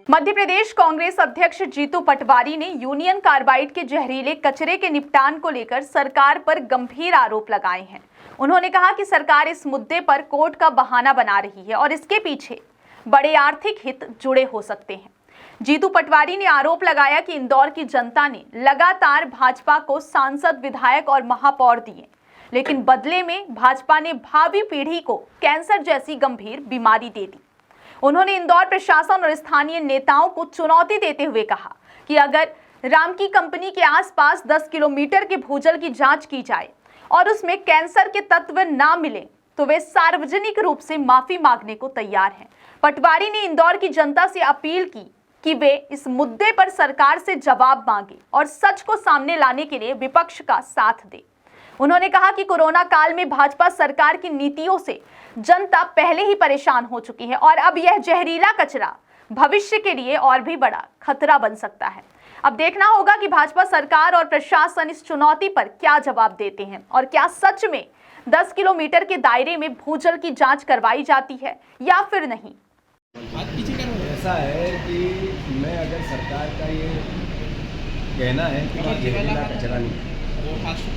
मध्य प्रदेश कांग्रेस अध्यक्ष जीतू पटवारी ने union carbide के जहरीले कचरे के निपटान को लेकर सरकार पर गंभीर आरोप लगाए हैं। उन्होंने कहा कि सरकार इस मुद्दे पर कोर्ट का बहाना बना रही है और इसके पीछे बड़े आर्थिक हित जुड़े हो सकते हैं। जीतू पटवारी ने आरोप लगाया कि इंदौर की जनता ने लगातार भाजपा को सांसद, विधायक और महापौर दिए, लेकिन बदले में भाजपा ने भावी पीढ़ी को कैंसर जैसी गंभीर बीमारी दे दी। उन्होंने इंदौर प्रशासन और स्थानीय नेताओं को चुनौती देते हुए कहा कि अगर रामकी कंपनी के आसपास 10 किलोमीटर के भूजल की जांच की जाए और उसमें कैंसर के तत्व ना मिले तो वे सार्वजनिक रूप से माफी मांगने को तैयार हैं। पटवारी ने इंदौर की जनता से अपील की कि वे इस मुद्दे पर सरकार से जवाब मांगे और सच को सामने लाने के लिए विपक्ष का साथ दे। उन्होंने कहा कि कोरोना काल में भाजपा सरकार की नीतियों से जनता पहले ही परेशान हो चुकी है और अब यह जहरीला कचरा भविष्य के लिए और भी बड़ा खतरा बन सकता है। अब देखना होगा कि भाजपा सरकार और प्रशासन इस चुनौती पर क्या जवाब देते हैं और क्या सच में 10 किलोमीटर के दायरे में भूजल की जांच करवाई जाती है या फिर नहीं। ऐसा है कि मैं अगर सरकार का ये कहना है कि जहरीला कचरा नहीं,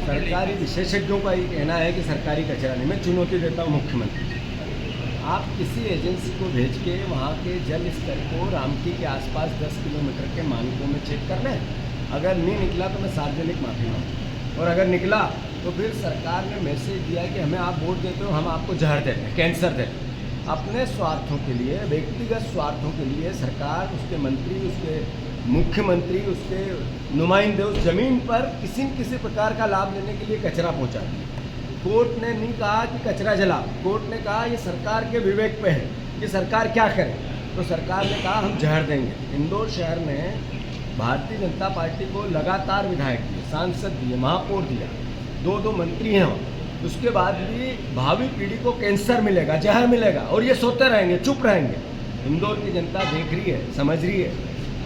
सरकारी विशेषज्ञों का ये कहना है कि सरकारी कचरा नहीं, मैं चुनौती देता हूँ मुख्यमंत्री, आप किसी एजेंसी को भेज के वहाँ के जल स्तर को रामकी के आसपास 10 किलोमीटर के मानकों में चेक कर लें। अगर नहीं निकला तो मैं सार्वजनिक माफी मांगूँ, और अगर निकला तो फिर सरकार ने मैसेज दिया कि हमें आप वोट देते हो, हम आपको जहर देते हैं, कैंसर देते हैं। अपने स्वार्थों के लिए, व्यक्तिगत स्वार्थों के लिए सरकार, उसके मंत्री, उसके मुख्यमंत्री, उसके नुमाइंदे उस जमीन पर किसी न किसी प्रकार का लाभ लेने के लिए कचरा पहुंचाते हैं। कोर्ट ने नहीं कहा कि कचरा जला, कोर्ट ने कहा ये सरकार के विवेक पे है कि सरकार क्या करे, तो सरकार ने कहा हम जहर देंगे। इंदौर शहर ने भारतीय जनता पार्टी को लगातार विधायक दिए, सांसद दिए, महापौर दिया, 2 मंत्री हैं, उसके बाद भी भावी पीढ़ी को कैंसर मिलेगा, जहर मिलेगा, और ये सोते रहेंगे, चुप रहेंगे। इंदौर की जनता देख रही है, समझ रही है,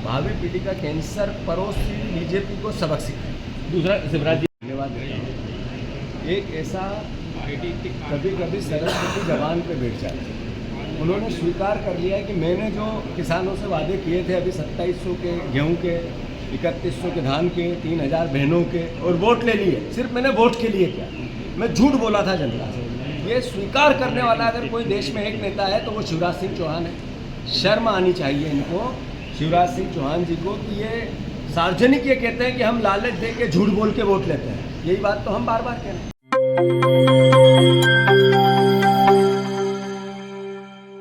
भावी पीढ़ी का कैंसर परोसी बीजेपी को सबक सिखाए। दूसरा शिवराज जी धन्यवाद देता हूँ। एक ऐसा कभी कभी सरस्वती जबान पे बैठ जाती है, उन्होंने स्वीकार कर लिया है कि मैंने जो किसानों से वादे किए थे अभी 2700 के गेहूं के, 3100 के धान के, 3000 बहनों के, और वोट ले लिए, सिर्फ मैंने वोट के लिए किया, मैं झूठ बोला था जनता से। ये स्वीकार करने वाला अगर कोई देश में एक नेता है तो वो शिवराज सिंह चौहान है। शर्म आनी चाहिए इनको, शिवराज सिंह चौहान जी को, कि ये सार्वजनिक ये कहते हैं कि हम लालच दे के झूठ बोल के वोट लेते हैं। यही बात तो हम बार बार कह रहे हैं।